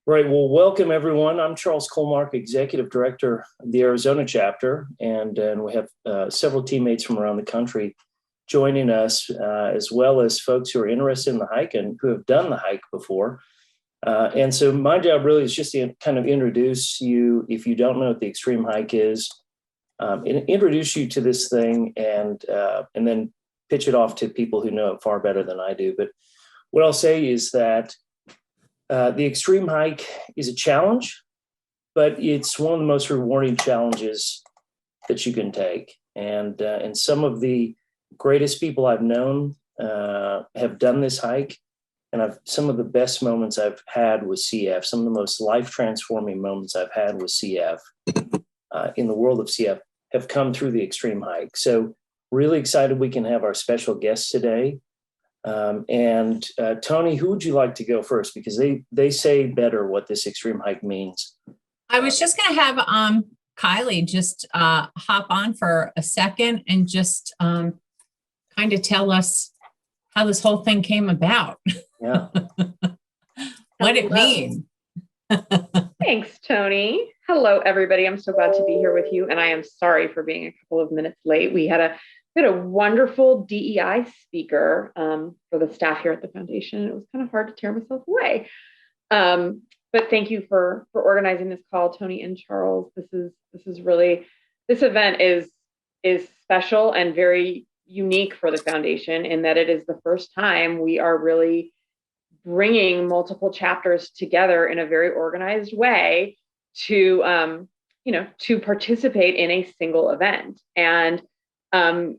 Right. Well, welcome everyone. I'm Charles Colmark, Executive Director of the Arizona chapter, and we have several teammates from around the country joining us, as well as folks who are interested in the hike and who have done the hike before. And so my job really is just to kind of introduce you, if you don't know what the Xtreme hike is, introduce you to this thing, and then pitch it off to people who know it far better than I do. But what I'll say is that the Xtreme hike is a challenge, but it's one of the most rewarding challenges that you can take. And some of the greatest people I've known have done this hike, and some of the best moments I've had with CF, some of the most life transforming moments I've had with CF in the world of CF have come through the Xtreme hike. So really excited we can have our special guests today. Tony, who would you like to go first? Because they say better what this Xtreme hike means. I was just going to have Kylie just hop on for a second and just kind of tell us how this whole thing came about. Yeah. What it means. Thanks, Tony. Hello, everybody. I'm so glad to be here with you. And I am sorry for being a couple of minutes late. We had a wonderful DEI speaker for the staff here at the foundation. It was kind of hard to tear myself away. But thank you for organizing this call, Tony and Charles. This event is special and very unique for the foundation in that it is the first time we are really bringing multiple chapters together in a very organized way to participate in a single event. And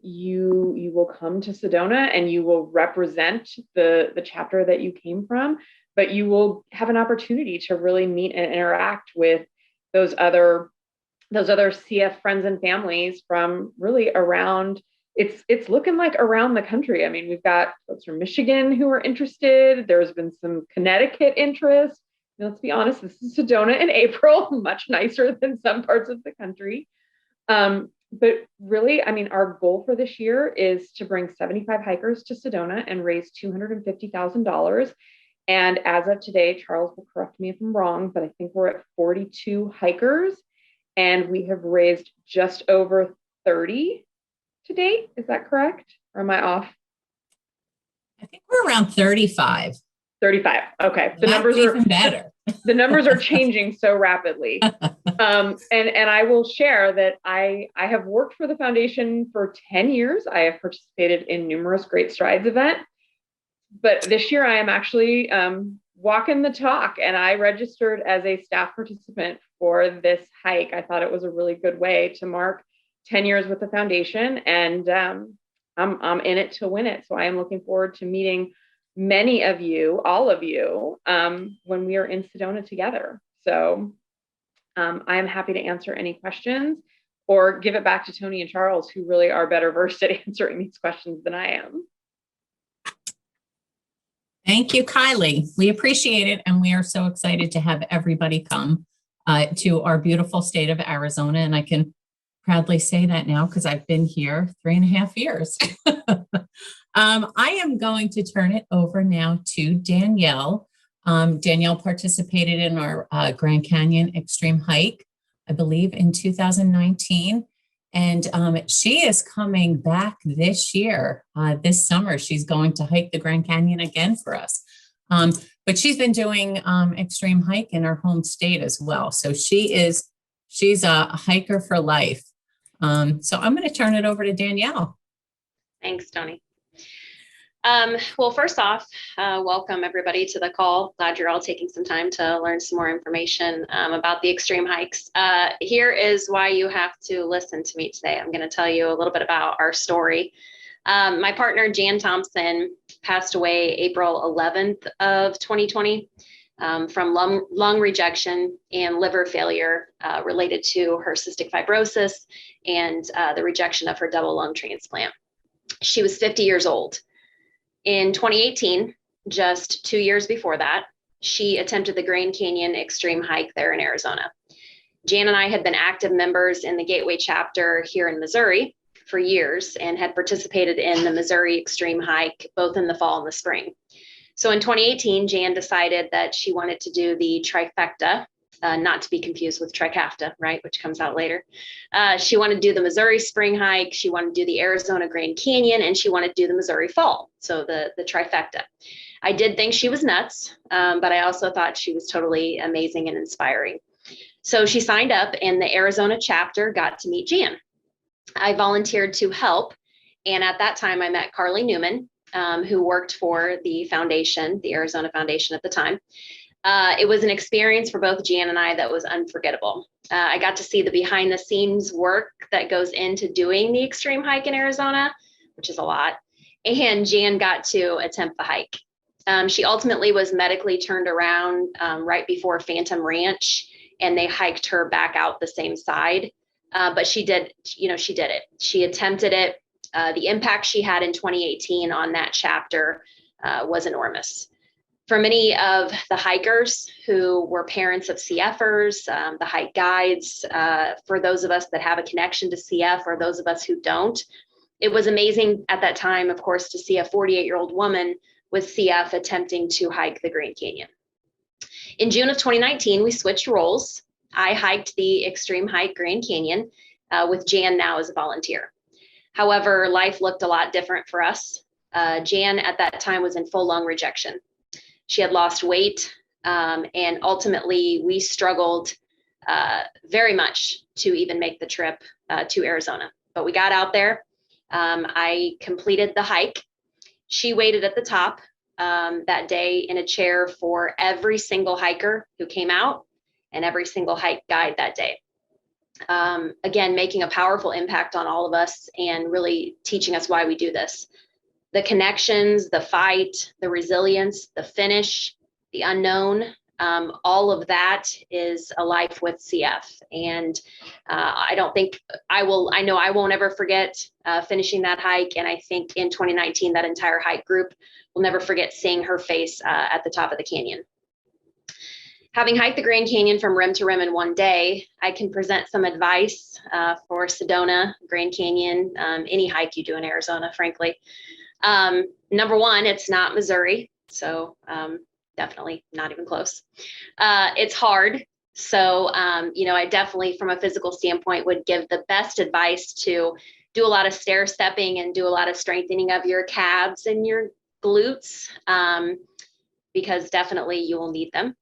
you will come to Sedona and you will represent the chapter that you came from, but you will have an opportunity to really meet and interact with those other CF friends and families from really around. It's looking like around the country. I mean, we've got folks from Michigan who are interested. There's been some Connecticut interest. Let's be honest, this is Sedona in April, much nicer than some parts of the country. But really, I mean, our goal for this year is to bring 75 hikers to Sedona and raise $250,000. And as of today, Charles will correct me if I'm wrong, but I think we're at 42 hikers and we have raised just over 30 to date. Is that correct? Or am I off? I think we're around 35. 35. Okay. The numbers are even better. The numbers are changing so rapidly. And I will share that I have worked for the foundation for 10 years. I have participated in numerous Great Strides events, but this year I am actually walking the talk, and I registered as a staff participant for this hike. I thought it was a really good way to mark 10 years with the foundation, and I'm in it to win it. So I am looking forward to meeting many of you, all of you, when we are in Sedona together. So I am happy to answer any questions or give it back to Tony and Charles, who really are better versed at answering these questions than I am. Thank you, Kylie. We appreciate it. And we are so excited to have everybody come to our beautiful state of Arizona. And I can proudly say that now because I've been here 3.5 years. I am going to turn it over now to Danielle. Danielle participated in our Grand Canyon Xtreme hike, I believe in 2019. And she is coming back this year, this summer. She's going to hike the Grand Canyon again for us. But she's been doing Xtreme hike in her home state as well. So she's a hiker for life. So I'm going to turn it over to Danielle. Thanks, Tony. Well, first off, welcome everybody to the call. Glad you're all taking some time to learn some more information about the Xtreme hikes. Here is why you have to listen to me today. I'm going to tell you a little bit about our story. My partner, Jan Thompson, passed away April 11th of 2020 from lung rejection and liver failure related to her cystic fibrosis and the rejection of her double lung transplant. She was 50 years old. In 2018, just 2 years before that, she attempted the Grand Canyon Xtreme hike there in Arizona. Jan and I had been active members in the Gateway chapter here in Missouri for years and had participated in the Missouri Xtreme hike both in the fall and the spring. So in 2018, Jan decided that she wanted to do the trifecta, not to be confused with trikafta, right, which comes out later. She wanted to do the Missouri Spring Hike, she wanted to do the Arizona Grand Canyon, and she wanted to do the Missouri Fall, so the trifecta. I did think she was nuts, but I also thought she was totally amazing and inspiring. So she signed up, and the Arizona chapter got to meet Jan. I volunteered to help, and at that time I met Carly Newman, who worked for the foundation, the Arizona Foundation at the time. It was an experience for both Jan and I that was unforgettable. I got to see the behind the scenes work that goes into doing the extreme hike in Arizona, which is a lot. And Jan got to attempt the hike. She ultimately was medically turned around right before Phantom Ranch, and they hiked her back out the same side. But she did it. She attempted it. The impact she had in 2018 on that chapter was enormous. For many of the hikers who were parents of CFers, the hike guides, for those of us that have a connection to CF or those of us who don't, it was amazing at that time, of course, to see a 48-year-old woman with CF attempting to hike the Grand Canyon. In June of 2019, we switched roles. I hiked the Extreme Hike Grand Canyon with Jan now as a volunteer. However, life looked a lot different for us. Jan at that time was in full lung rejection. She had lost weight, and ultimately we struggled very much to even make the trip to Arizona. But we got out there. I completed the hike. She waited at the top that day in a chair for every single hiker who came out and every single hike guide that day. Again, making a powerful impact on all of us and really teaching us why we do this. The connections, the fight, the resilience, the finish, the unknown, all of that is a life with CF. And I know I won't ever forget finishing that hike. And I think in 2019, that entire hike group will never forget seeing her face at the top of the canyon. Having hiked the Grand Canyon from rim to rim in one day, I can present some advice for Sedona, Grand Canyon, any hike you do in Arizona, frankly. Number one, it's not Missouri, so definitely not even close. It's hard. So, I definitely, from a physical standpoint, would give the best advice to do a lot of stair stepping and do a lot of strengthening of your calves and your glutes, because definitely you will need them.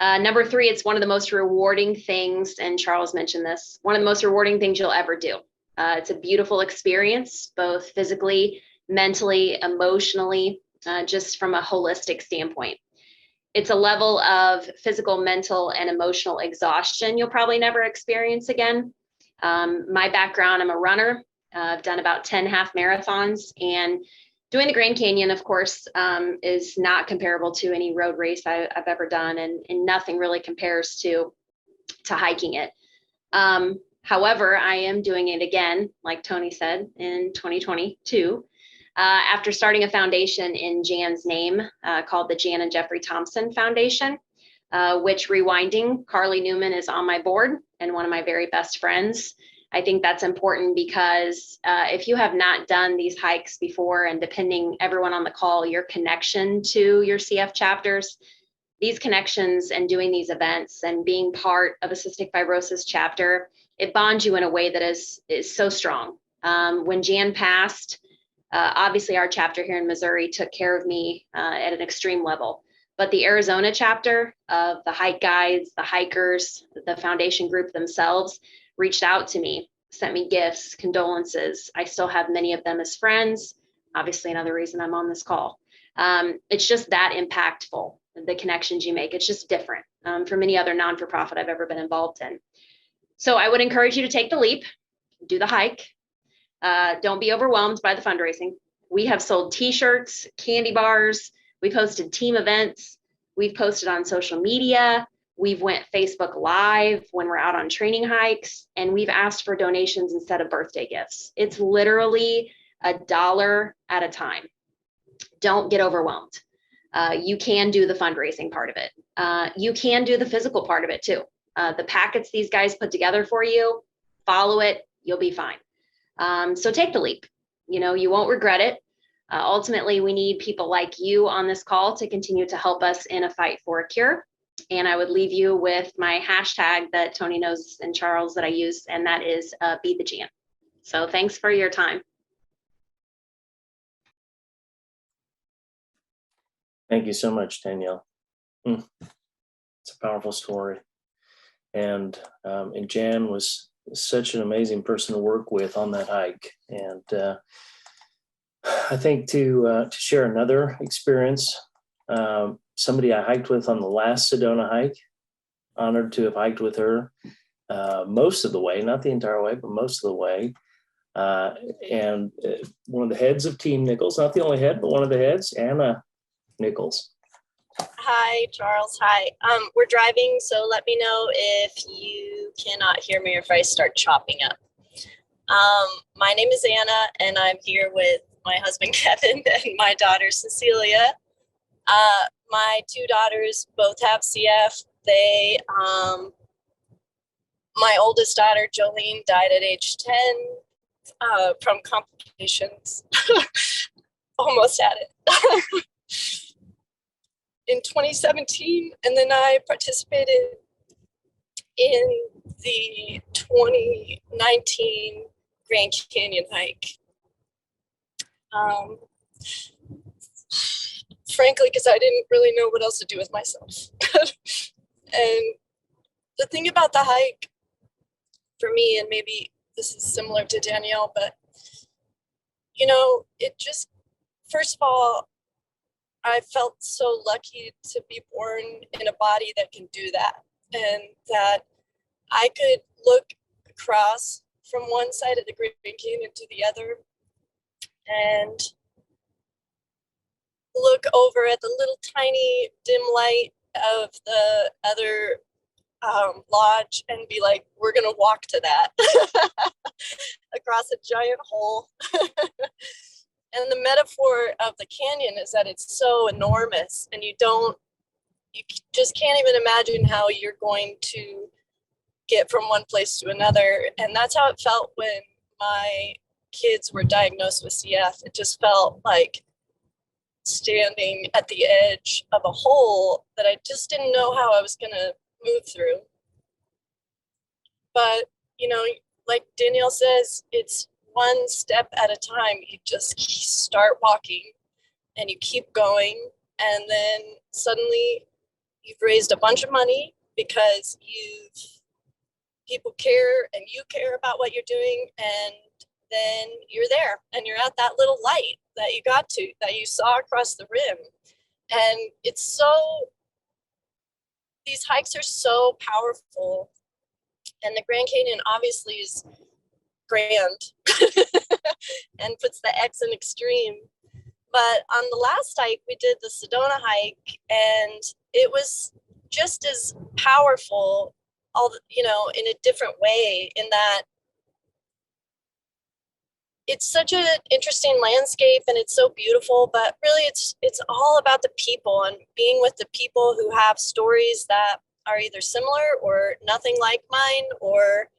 Number three, it's one of the most rewarding things, and Charles mentioned this, one of the most rewarding things you'll ever do. It's a beautiful experience, both physically, mentally, emotionally, just from a holistic standpoint. It's a level of physical, mental, and emotional exhaustion you'll probably never experience again. My background, I'm a runner. I've done about 10 half marathons, and doing the Grand Canyon, of course, is not comparable to any road race I've ever done, and nothing really compares to hiking it. However, I am doing it again, like Tony said, in 2022. After starting a foundation in Jan's name called the Jan and Jeffrey Thompson Foundation, which, rewinding, Carly Newman is on my board and one of my very best friends. I think that's important because if you have not done these hikes before, and depending everyone on the call, your connection to your CF chapters, these connections and doing these events and being part of a cystic fibrosis chapter, it bonds you in a way that is so strong. When Jan passed, obviously our chapter here in Missouri took care of me at an extreme level, but the Arizona chapter of the hike guides, the hikers, the foundation group themselves reached out to me, sent me gifts, condolences. I still have many of them as friends. Obviously, another reason I'm on this call. It's just that impactful, the connections you make. It's just different from any other non-for-profit I've ever been involved in. So I would encourage you to take the leap, do the hike. Don't be overwhelmed by the fundraising. We have sold t-shirts, candy bars. We've hosted team events. We've posted on social media. We've went Facebook Live when we're out on training hikes, and we've asked for donations instead of birthday gifts. It's literally $1 at a time. Don't get overwhelmed. You can do the fundraising part of it. You can do the physical part of it too. The packets these guys put together for you, follow it, you'll be fine. So take the leap. You won't regret it. Ultimately, we need people like you on this call to continue to help us in a fight for a cure. And I would leave you with my hashtag that Tony knows and Charles that I use, and that is Be the Gian. So thanks for your time. Thank you so much, Danielle. It's a powerful story. And Jan was such an amazing person to work with on that hike. And I think to share another experience, somebody I hiked with on the last Sedona hike, honored to have hiked with her most of the way, not the entire way, but most of the way. And one of the heads of Team Nichols, not the only head, but one of the heads, Anna Nichols. Hi, Charles. Hi. We're driving, so let me know if you cannot hear me or if I start chopping up. My name is Anna, and I'm here with my husband, Kevin, and my daughter, Cecilia. My two daughters both have CF. My oldest daughter, Jolene, died at age 10 from complications. Almost had it. In 2017, and then I participated in the 2019 Grand Canyon hike. Frankly, because I didn't really know what else to do with myself. And the thing about the hike for me, and maybe this is similar to Danielle, but it just, first of all, I felt so lucky to be born in a body that can do that, and that I could look across from one side of the Grand Canyon to the other and look over at the little tiny dim light of the other lodge and be like, we're going to walk to that across a giant hole. And the metaphor of the canyon is that it's so enormous, and you just can't even imagine how you're going to get from one place to another. And that's how it felt when my kids were diagnosed with CF. It just felt like standing at the edge of a hole that I just didn't know how I was going to move through. But, like Danielle says, it's one step at a time. You just start walking and you keep going, and then suddenly you've raised a bunch of money because people care and you care about what you're doing, and then you're there and you're at that little light that you saw across the rim. And these hikes are so powerful, and the Grand Canyon obviously is grand and puts the X in extreme. But on the last hike, we did the Sedona hike, and it was just as powerful, in a different way, in that it's such an interesting landscape and it's so beautiful, but really it's all about the people and being with the people who have stories that are either similar or nothing like mine, or,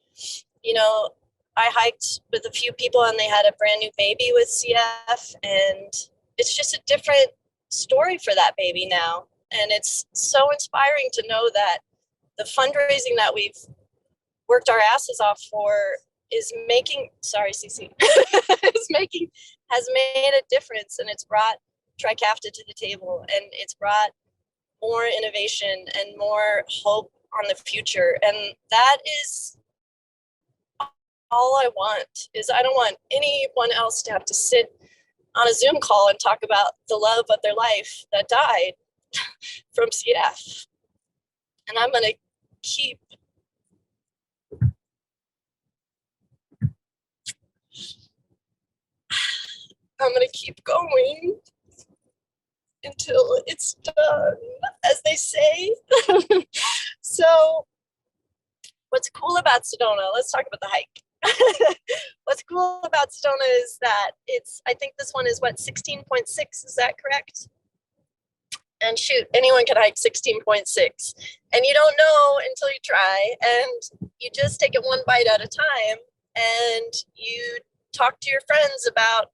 I hiked with a few people and they had a brand new baby with CF, and it's just a different story for that baby now. And it's so inspiring to know that the fundraising that we've worked our asses off for is making, sorry, Cece, has made a difference, and it's brought Trikafta to the table, and it's brought more innovation and more hope on the future. And that is all I want. I don't want anyone else to have to sit on a Zoom call and talk about the love of their life that died from CF. And I'm going to keep going until it's done, as they say. So what's cool about Sedona, let's talk about the hike. What's cool about Sedona is that I think this one is 16.6, is that correct? And shoot, anyone can hike 16.6. And you don't know until you try, and you just take it one bite at a time, and you talk to your friends about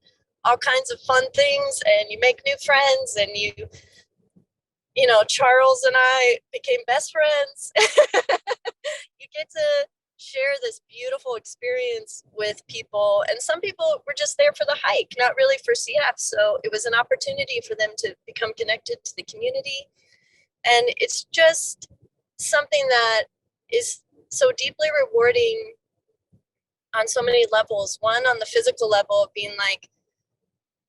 all kinds of fun things, and you make new friends, and you know, Charles and I became best friends. You get to share this beautiful experience with people. And some people were just there for the hike, not really for CF. So it was an opportunity for them to become connected to the community. And it's just something that is so deeply rewarding on so many levels. One, on the physical level of being like,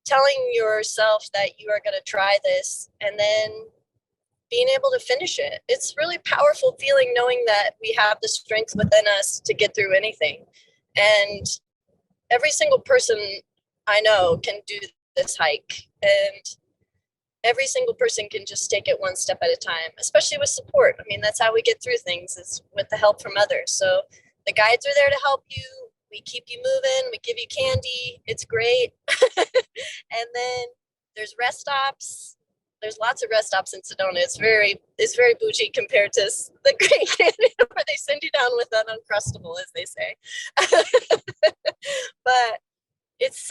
telling yourself that you are going to try this, and then being able to finish it. It's really powerful feeling knowing that we have the strength within us to get through anything. And every single person I know can do this hike, and every single person can just take it one step at a time, especially with support. I mean, that's how we get through things, is with the help from others. So the guides are there to help you. We keep you moving. We give you candy. It's great. And then there's rest stops. There's lots of rest stops in Sedona. It's very bougie compared to the Grand Canyon, where they send you down with an Uncrustable, as they say. But it's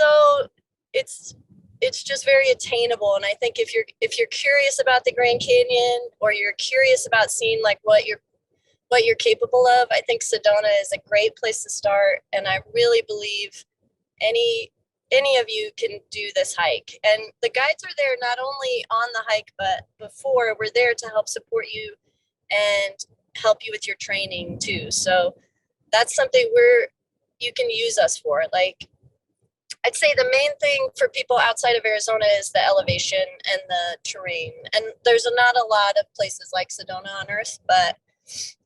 just very attainable. And I think if you're curious about the Grand Canyon, or you're curious about seeing like what you're capable of, I think Sedona is a great place to start. And I really believe any of you can do this hike. And the guides are there not only on the hike, but before. We're there to help support you and help you with your training too. So that's something you can use us for. Like, I'd say the main thing for people outside of Arizona is the elevation and the terrain. And there's not a lot of places like Sedona on Earth, but it's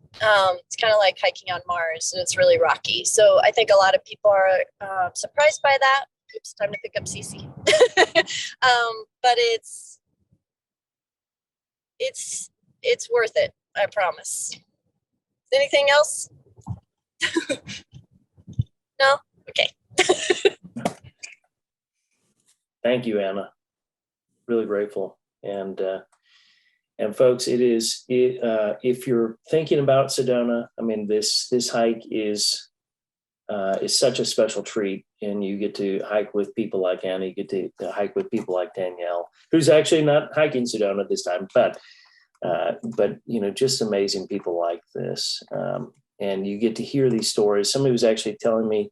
kind of like hiking on Mars, and it's really rocky. So I think a lot of people are surprised by that. Oops, time to pick up Cece. But it's worth it, I promise. Anything else? No? Okay. Thank you, Anna. Really grateful. And folks, if you're thinking about Sedona, I mean, this hike is such a special treat, and you get to hike with people like Anna. You get to hike with people like Danielle, who's actually not hiking Sedona this time, but just amazing people like this. And you get to hear these stories. Somebody was actually telling me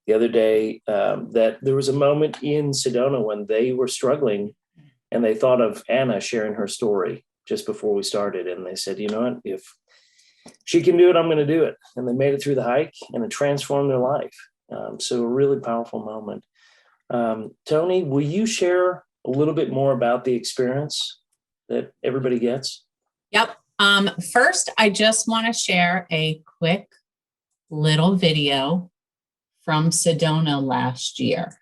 the other day that there was a moment in Sedona when they were struggling, and they thought of Anna sharing her story just before we started. And they said, you know what, if she can do it, I'm going to do it. And they made it through the hike, and it transformed their life. So a really powerful moment. Tony, will you share a little bit more about the experience that everybody gets? Yep. First, I just want to share a quick little video from Sedona last year.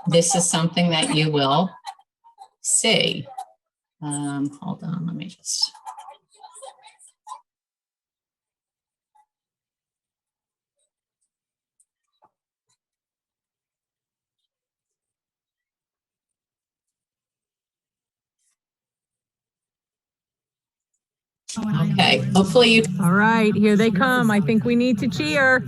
This is something that you will see. Hold on, let me just. Okay, hopefully you. All right, here they come. I think we need to cheer.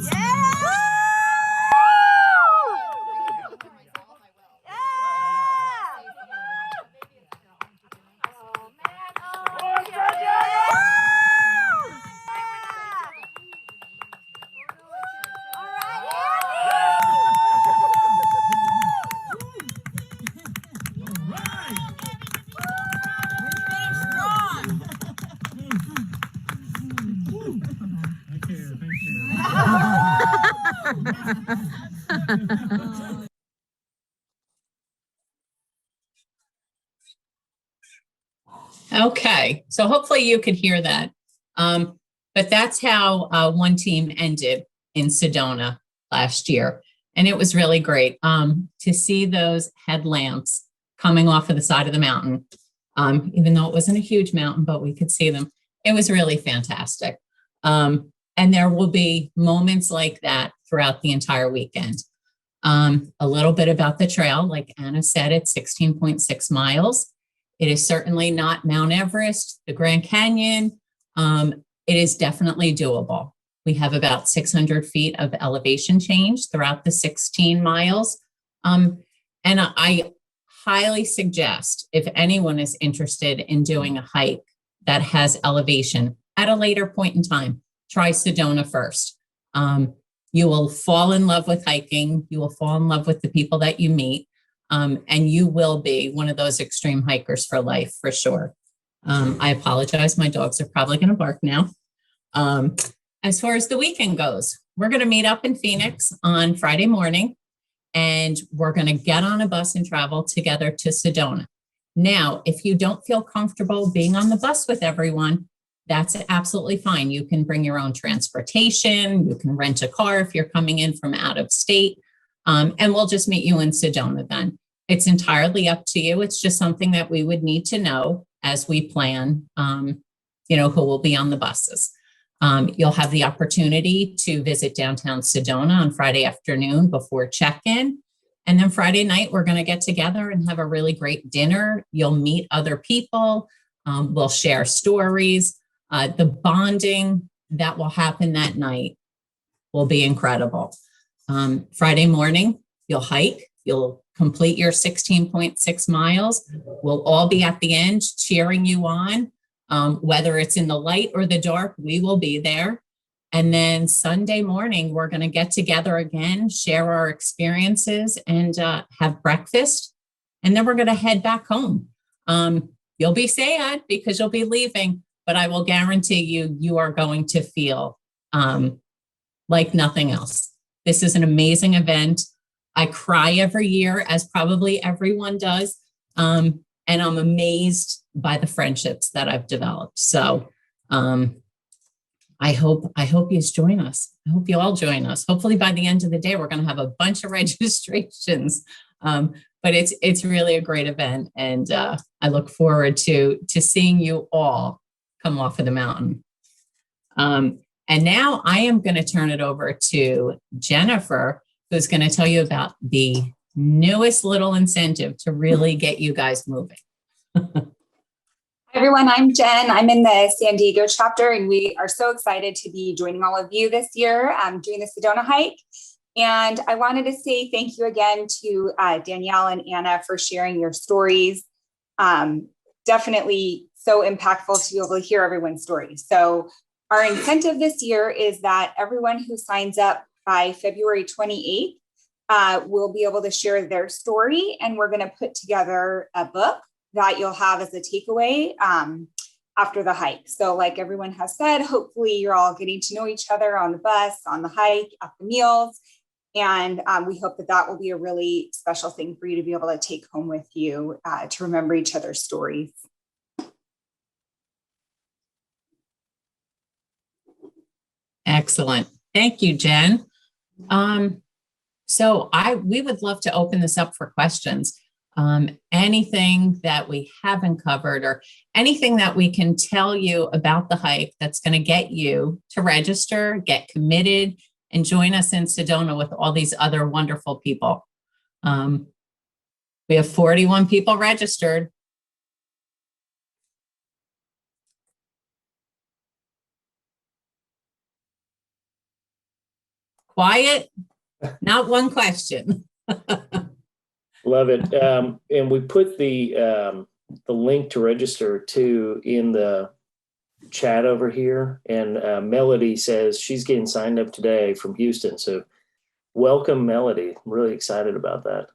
Okay, so hopefully you could hear that. But that's how one team ended in Sedona last year. And it was really great to see those headlamps coming off of the side of the mountain, even though it wasn't a huge mountain, but we could see them. It was really fantastic. And there will be moments like that throughout the entire weekend. A little bit about the trail, like Anna said, it's 16.6 miles. It is certainly not Mount Everest, the Grand Canyon. It is definitely doable. We have about 600 feet of elevation change throughout the 16 miles. And I highly suggest, if anyone is interested in doing a hike that has elevation at a later point in time, try Sedona first. You will fall in love with hiking. You will fall in love with the people that you meet. And you will be one of those extreme hikers for life, for sure. I apologize. My dogs are probably going to bark now. As far as the weekend goes, we're going to meet up in Phoenix on Friday morning, and we're going to get on a bus and travel together to Sedona. Now, if you don't feel comfortable being on the bus with everyone, that's absolutely fine. You can bring your own transportation. You can rent a car if you're coming in from out of state. And we'll just meet you in Sedona then. It's entirely up to you. It's just something that we would need to know as we plan, who will be on the buses. You'll have the opportunity to visit downtown Sedona on Friday afternoon before check-in. And then Friday night, we're going to get together and have a really great dinner. You'll meet other people. We'll share stories. The bonding that will happen that night will be incredible. Friday morning, you'll hike. You'll complete your 16.6 miles. We'll all be at the end cheering you on. Whether it's in the light or the dark, we will be there. And then Sunday morning, we're going to get together again, share our experiences, and have breakfast. And then we're going to head back home. You'll be sad because you'll be leaving, but I will guarantee you are going to feel like nothing else. This is an amazing event. I cry every year, as probably everyone does. And I'm amazed by the friendships that I've developed. So I hope you join us. I hope you all join us. Hopefully by the end of the day, we're going to have a bunch of registrations. But it's really a great event. And I look forward to seeing you all come off of the mountain. And now I am going to turn it over to Jennifer, who's going to tell you about the newest little incentive to really get you guys moving. Hi everyone, I'm Jen. I'm in the San Diego chapter, and we are so excited to be joining all of you this year doing the Sedona hike. And I wanted to say thank you again to Danielle and Anna for sharing your stories. Definitely so impactful to be able to hear everyone's stories. So our incentive this year is that everyone who signs up by February 28th will be able to share their story, and we're going to put together a book that you'll have as a takeaway after the hike. So like everyone has said, hopefully you're all getting to know each other on the bus, on the hike, at the meals. And we hope that will be a really special thing for you to be able to take home with you to remember each other's stories. Excellent. Thank you, Jen. So we would love to open this up for questions. Anything that we haven't covered or anything that we can tell you about the hike that's going to get you to register, get committed, and join us in Sedona with all these other wonderful people. We have 41 people registered. Quiet, not one question. Love it. And we put the link to register too in the chat over here. And Melody says she's getting signed up today from Houston. So welcome, Melody. I'm really excited about that.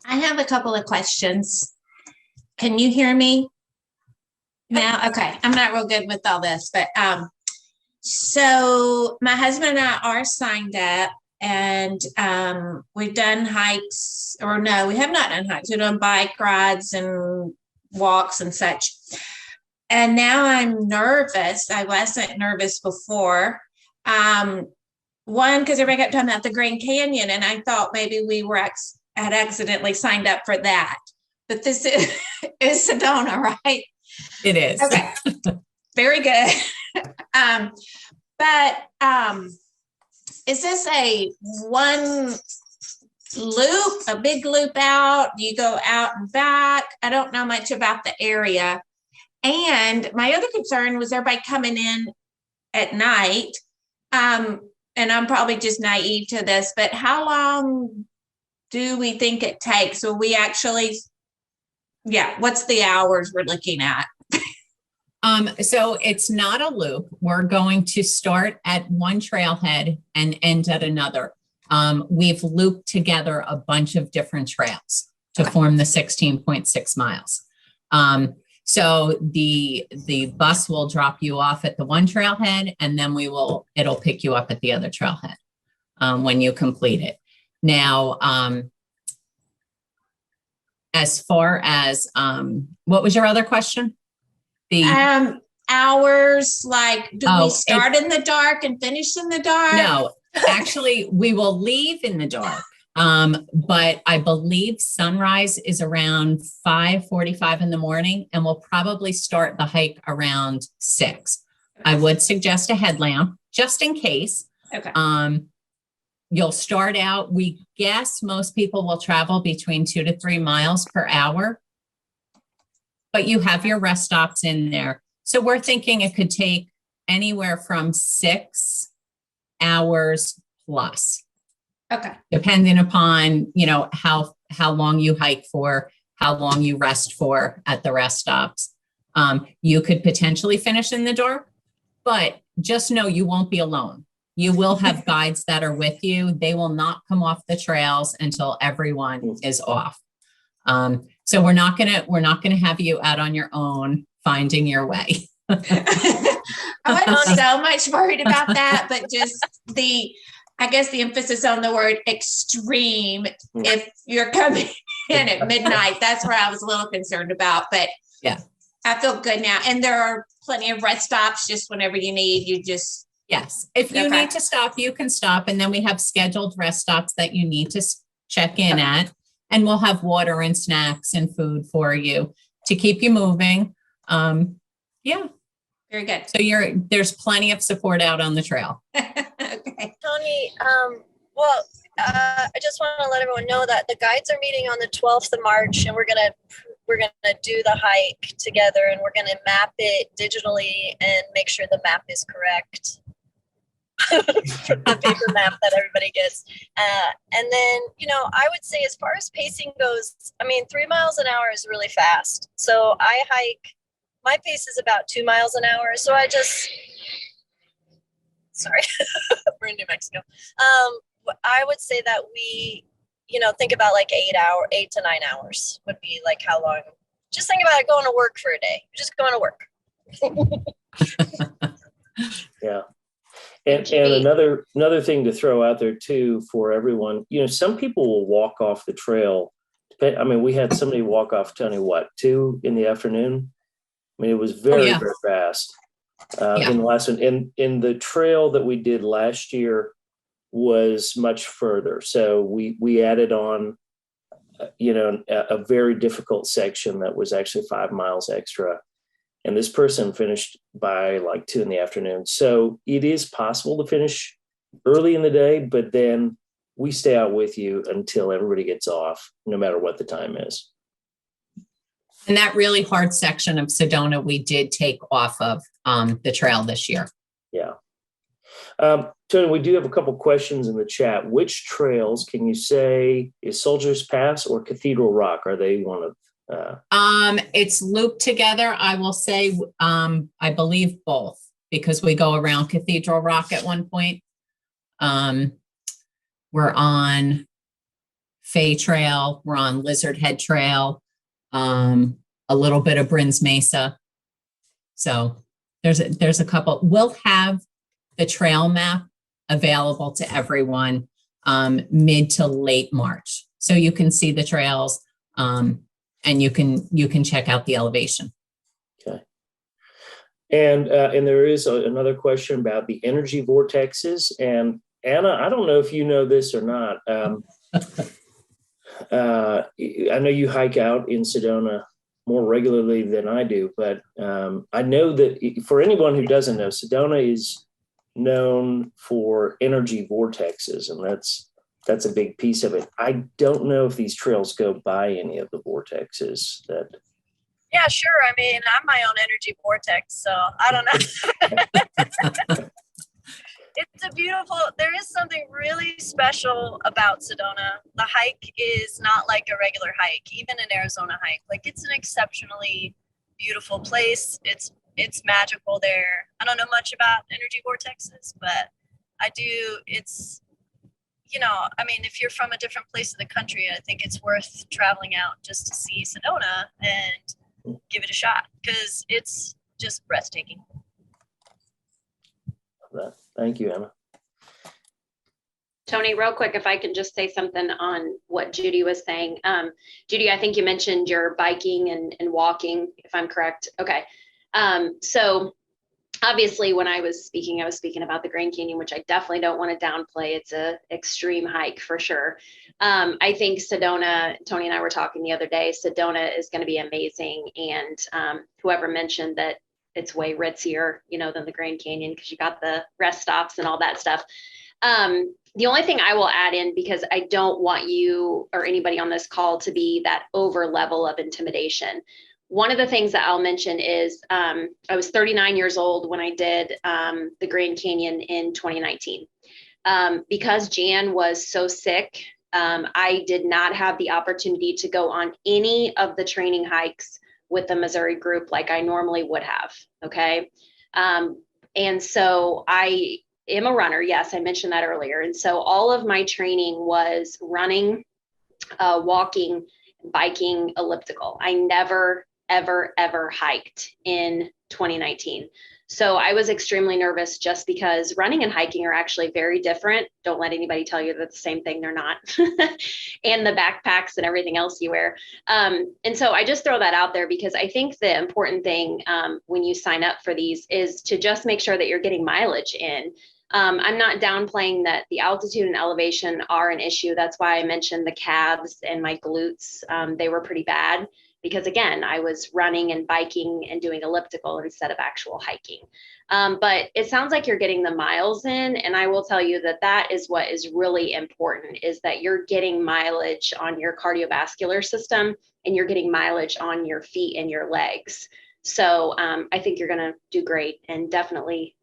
I have a couple of questions. Can you hear me now? Okay. I'm not real good with all this, but so my husband and I are signed up, and we've done hikes, or no, we have not done hikes. We've done bike rides and walks and such. And now I'm nervous. I wasn't nervous before. One, because everybody kept talking about the Grand Canyon, and I thought maybe we had accidentally signed up for that. But this is Sedona, right? It is. Okay. Very good. But is this a one loop, a big loop out? Do you go out and back? I don't know much about the area. And my other concern was everybody coming in at night. And I'm probably just naive to this, but how long do we think it takes? Will we actually, what's the hours we're looking at? So it's not a loop. We're going to start at one trailhead and end at another. We've looped together a bunch of different trails to form the 16.6 miles. So the bus will drop you off at the one trailhead, and then it'll pick you up at the other trailhead when you complete it. Now, as far as what was your other question? Hours, like, do we start in the dark and finish in the dark? No, actually, we will leave in the dark. But I believe sunrise is around 5:45 in the morning, and we'll probably start the hike around 6. I would suggest a headlamp just in case. Okay. You'll start out, we guess most people will travel between 2 to 3 miles per hour, but you have your rest stops in there. So we're thinking it could take anywhere from 6 hours plus. Okay. Depending upon, how long you hike for, how long you rest for at the rest stops. You could potentially finish in the dark, but just know you won't be alone. You will have guides that are with you. They will not come off the trails until everyone is off. So we're not gonna have you out on your own finding your way. I wasn't so much worried about that, but just I guess the emphasis on the word extreme. If you're coming in at midnight, that's where I was a little concerned about, but yeah, I feel good now. And there are plenty of rest stops just whenever you need, yes. If you need to stop, you can stop. And then we have scheduled rest stops that you need to check in at, and we'll have water and snacks and food for you to keep you moving. Yeah. Very good. So there's plenty of support out on the trail. Okay. Tony, I just want to let everyone know that the guides are meeting on the 12th of March, and we're gonna do the hike together, and we're gonna map it digitally and make sure the map is correct. The paper map that everybody gets. And then, I would say as far as pacing goes, 3 miles an hour is really fast. So my pace is about 2 miles an hour. So we're in New Mexico. I would say that we, think about like 8 to 9 hours would be like how long. Just think about it going to work for a day. You're just going to work. Yeah. And another thing to throw out there too for everyone, some people will walk off the trail. We had somebody walk off, Tony, 2 in the afternoon. It was very, very fast. In the last one, in the trail that we did last year was much further. So we added on, a very difficult section that was actually 5 miles extra. And this person finished by like 2 in the afternoon. So it is possible to finish early in the day, but then we stay out with you until everybody gets off, no matter what the time is. And that really hard section of Sedona, we did take off of the trail this year. Yeah. Tony, we do have a couple questions in the chat. Which trails can you say is Soldiers Pass or Cathedral Rock? Are they one of it's looped together. I will say, I believe both, because we go around Cathedral Rock at one point. We're on Fay Trail. We're on Lizard Head Trail. A little bit of Brins Mesa. So there's a couple. We'll have the trail map available to everyone mid to late March, so you can see the trails. And you can check out the elevation. Okay. And there is another question about the energy vortexes. And Anna, I don't know if you know this or not. I know you hike out in Sedona more regularly than I do, but I know that for anyone who doesn't know, Sedona is known for energy vortexes, and that's a big piece of it. I don't know if these trails go by any of the vortexes that. Yeah, sure. I mean, I'm my own energy vortex, so I don't know. It's a beautiful, there is something really special about Sedona. The hike is not like a regular hike, even an Arizona hike. Like, it's an exceptionally beautiful place. It's magical there. I don't know much about energy vortexes, but I do. It's, I mean, if you're from a different place in the country, I think it's worth traveling out just to see Sedona and give it a shot, because it's just breathtaking. Thank you, Emma. Tony, real quick, if I can just say something on what Judy was saying. Judy, I think you mentioned your biking and walking, if I'm correct. Okay. So obviously when I was speaking about the Grand Canyon, which I definitely don't want to downplay. It's a extreme hike for sure. I think Sedona, Tony and I were talking the other day, Sedona is going to be amazing. And whoever mentioned that it's way ritzier, than the Grand Canyon, because you got the rest stops and all that stuff. The only thing I will add in, because I don't want you or anybody on this call to be that over level of intimidation. One of the things that I'll mention is I was 39 years old when I did the Grand Canyon in 2019. Because Jan was so sick, I did not have the opportunity to go on any of the training hikes with the Missouri group like I normally would have. Okay. And so I am a runner. Yes, I mentioned that earlier. And so all of my training was running, walking, biking, elliptical. I never, ever hiked in 2019. So I was extremely nervous, just because running and hiking are actually very different. Don't let anybody tell you that the same thing, they're not. And the backpacks and everything else you wear. And so I just throw that out there, because I think the important thing when you sign up for these is to just make sure that you're getting mileage in. I'm not downplaying that the altitude and elevation are an issue. That's why I mentioned the calves and my glutes. They were pretty bad, because again, I was running and biking and doing elliptical instead of actual hiking. But it sounds like you're getting the miles in. And I will tell you that that is what is really important, is that you're getting mileage on your cardiovascular system, and you're getting mileage on your feet and your legs. So I think you're going to do great, and definitely,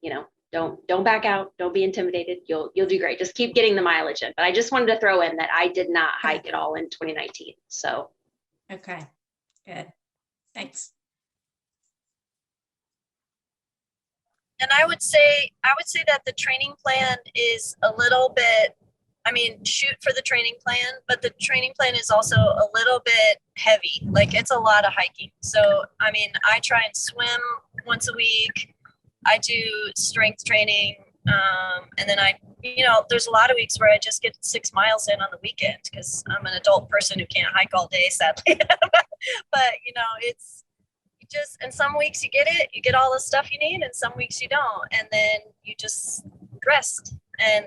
don't back out. Don't be intimidated. You'll do great. Just keep getting the mileage in. But I just wanted to throw in that I did not hike at all in 2019. So. Okay, good. Thanks. And I would say that the training plan is a little bit, shoot for the training plan, but the training plan is also a little bit heavy. Like, it's a lot of hiking. So, I try and swim once a week. I do strength training. And then there's a lot of weeks where I just get 6 miles in on the weekend, because I'm an adult person who can't hike all day, sadly. But, it's just, and some weeks you get all the stuff you need, and some weeks you don't. And then you just rest, and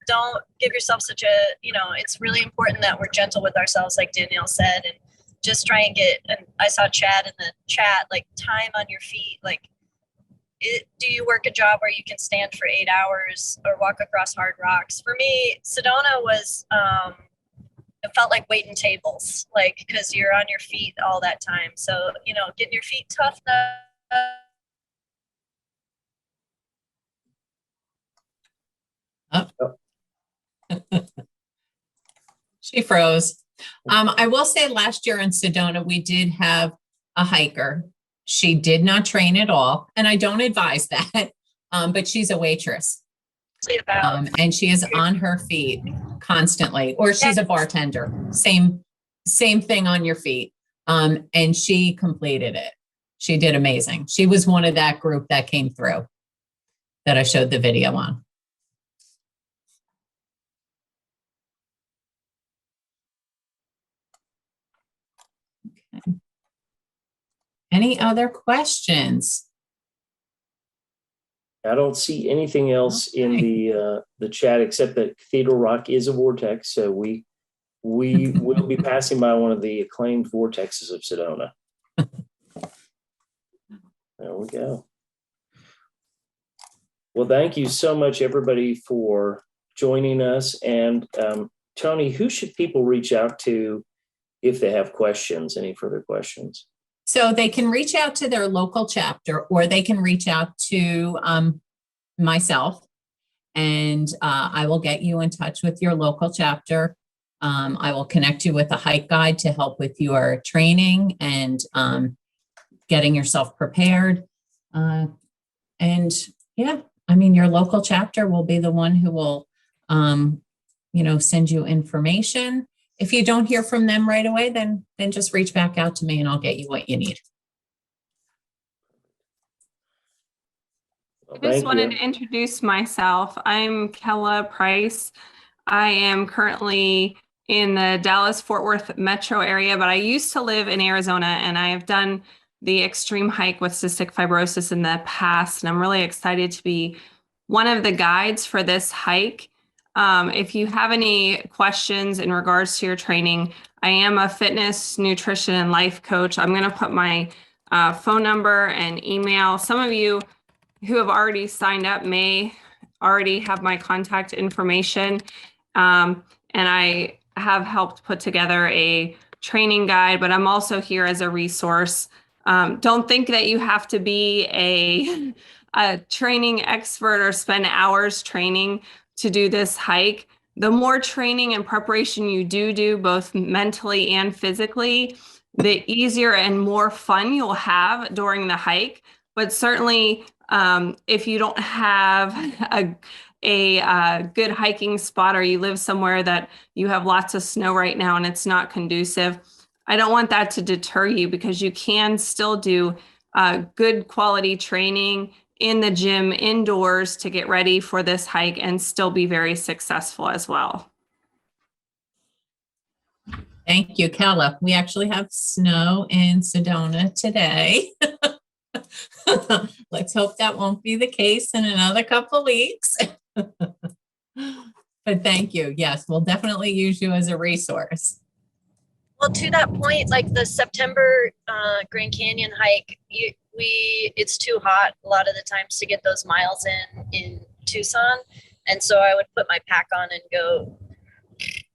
don't give yourself such a, it's really important that we're gentle with ourselves, like Danielle said, and just try and and I saw Chad in the chat, like, time on your feet. Like, do you work a job where you can stand for 8 hours or walk across hard rocks? For me, Sedona was, it felt like waiting tables, like, because you're on your feet all that time. So, getting your feet tough up. She froze. I will say last year in Sedona, we did have a hiker. She did not train at all, and I don't advise that, but she's a waitress. And she is on her feet constantly, or she's a bartender. Same thing on your feet. And she completed it. She did amazing. She was one of that group that came through that I showed the video on. Okay. Any other questions? I don't see anything else in the chat, except that Cathedral Rock is a vortex. So we will be passing by one of the acclaimed vortexes of Sedona. There we go. Well, thank you so much, everybody, for joining us. And Tony, who should people reach out to if they have questions, any further questions? So they can reach out to their local chapter, or they can reach out to myself, and I will get you in touch with your local chapter. I will connect you with a hike guide to help with your training and getting yourself prepared. And yeah, I mean, your local chapter will be the one who will, send you information. If you don't hear from them right away, then just reach back out to me and I'll get you what you need. Well, I just thank wanted you. to introduce myself. I'm Kella Price. I am currently in the Dallas-Fort Worth metro area, but I used to live in Arizona, and I have done the extreme hike with cystic fibrosis in the past, and I'm really excited to be one of the guides for this hike. If you have any questions in regards to your training, I am a fitness, nutrition, and life coach. I'm going to put my phone number and email. Some of you who have already signed up may already have my contact information. And I have helped put together a training guide, but I'm also here as a resource. Don't think that you have to be a training expert or spend hours training to do this hike. The more training and preparation you do, both mentally and physically, the easier and more fun you'll have during the hike. But certainly, if you don't have a good hiking spot, or you live somewhere that you have lots of snow right now and it's not conducive, I don't want that to deter you, because you can still do good quality training in the gym indoors to get ready for this hike and still be very successful as well. Thank you, Kella. We actually have snow in Sedona today. Let's hope that won't be the case in another couple of weeks. But thank you. Yes, we'll definitely use you as a resource. Well, to that point, like the September Grand Canyon hike, it's too hot a lot of the times to get those miles in Tucson. And so I would put my pack on and go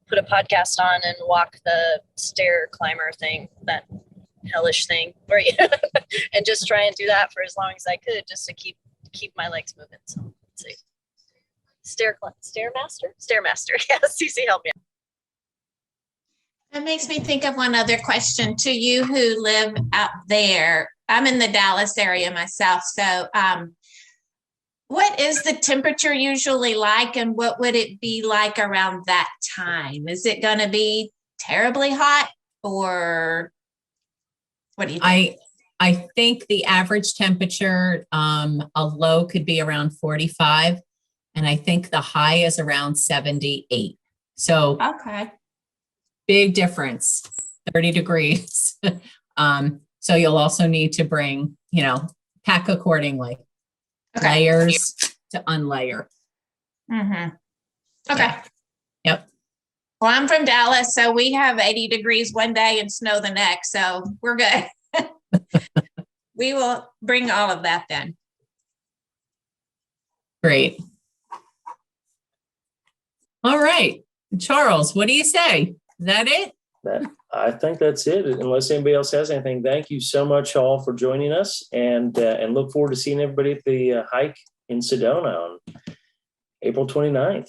put a podcast on and walk the stair climber thing, that hellish thing, where you and just try and do that for as long as I could, just to keep my legs moving. So let's see. Stairmaster. Yeah, Cece, help me out. That makes me think of one other question to you who live out there. I'm in the Dallas area myself. So what is the temperature usually like, and what would it be like around that time? Is it going to be terribly hot, or what do you think? I think the average temperature, a low could be around 45, and I think the high is around 78. So Okay. big difference, 30 degrees. So you'll also need to bring, pack accordingly. Okay. Layers to unlayer. Mm-hmm. Okay. Yeah. Yep. Well, I'm from Dallas, so we have 80 degrees one day and snow the next, so we're good. We will bring all of that then. Great. All right. Charles, what do you say? Is that it? I think that's it. Unless anybody else has anything, thank you so much all for joining us, and look forward to seeing everybody at the hike in Sedona on April 29th.